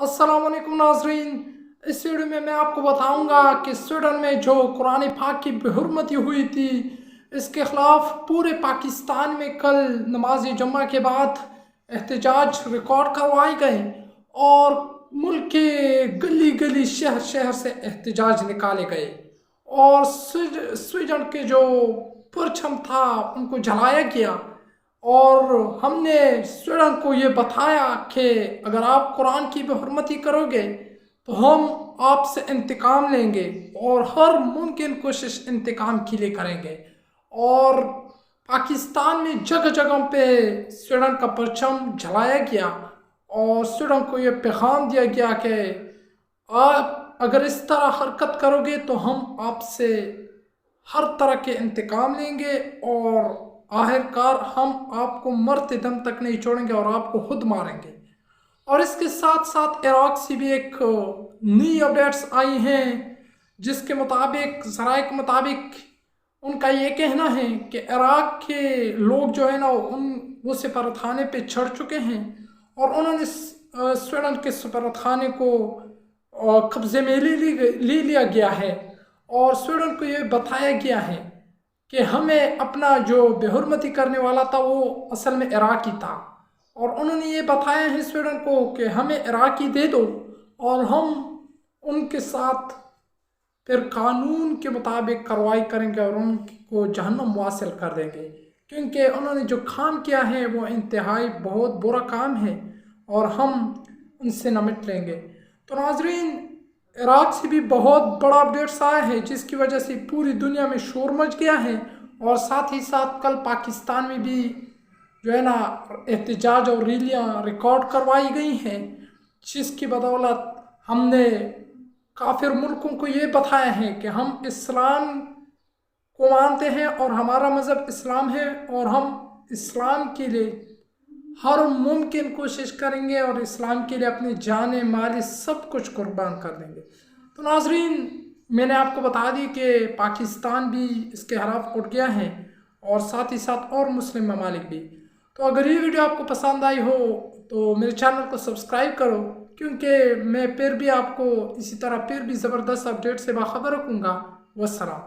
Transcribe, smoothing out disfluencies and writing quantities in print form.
अस्सलाम वालेकुम नाज़रीन। इस वीडियो में मैं आपको बताऊंगा कि स्वीडन में जो कुरान पाक की बेहुरमती हुई थी, इसके ख़िलाफ़ पूरे पाकिस्तान में कल नमाज जुम्मा के बाद एहतजाज रिकॉर्ड करवाए गए और मुल्क के गली गली शहर शहर से एहतजाज निकाले गए और स्वीडन के जो परचम था उनको जलाया गया। और हमने स्वीडन को ये बताया कि अगर आप कुरान की बेहुरमती करोगे तो हम आपसे इंतकाम लेंगे और हर मुमकिन कोशिश इंतकाम के लिए करेंगे। और पाकिस्तान में जगह जगह पे स्वीडन का परचम जलाया गया और स्वीडन को ये पैगाम दिया गया कि आप अगर इस तरह हरकत करोगे तो हम आपसे हर तरह के इंतकाम लेंगे और आखिरकार हम आपको मरते दम तक नहीं छोड़ेंगे और आपको खुद मारेंगे। और इसके साथ साथ इराक से भी एक नई अपडेट्स आई हैं, जिसके मुताबिक ज़राए के मुताबिक उनका ये कहना है कि इराक के लोग जो है ना वो सफारतखाने पे चढ़ चुके हैं और उन्होंने स्वीडन के सफारतखाने को कब्जे में ले लिया गया है। और स्वीडन को ये बताया गया है कि हमें अपना जो बेहुरमती करने वाला था वो असल में इराकी था और उन्होंने ये बताया है स्वीडन को कि हमें इराकी दे दो और हम उनके साथ फिर कानून के मुताबिक कार्रवाई करेंगे और उनको जहन्नम वासिल कर देंगे, क्योंकि उन्होंने जो काम किया है वो इंतहाई बहुत बुरा काम है और हम उनसे निपट लेंगे। तो नाजरीन, इराक से भी बहुत बड़ा अपडेट्स आया है जिसकी वजह से पूरी दुनिया में शोर मच गया है और साथ ही साथ कल पाकिस्तान में भी जो है ना एहतजाज और रैलियाँ रिकॉर्ड करवाई गई हैं, जिसकी बदौलत हमने काफिर मुल्कों को ये बताया है कि हम इस्लाम को मानते हैं और हमारा मज़हब इस्लाम है और हम इस्लाम के लिए हर मुमकिन कोशिश करेंगे और इस्लाम के लिए अपनी जान माल सब कुछ कुर्बान कर देंगे। तो नाजरीन, मैंने आपको बता दी कि पाकिस्तान भी इसके खिलाफ उठ गया है और साथ ही साथ और मुस्लिम ममालिक भी। तो अगर ये वीडियो आपको पसंद आई हो तो मेरे चैनल को सब्सक्राइब करो, क्योंकि मैं फिर भी आपको इसी तरह फिर भी ज़बरदस्त अपडेट से बाखबर रखूँगा। वस्सलाम।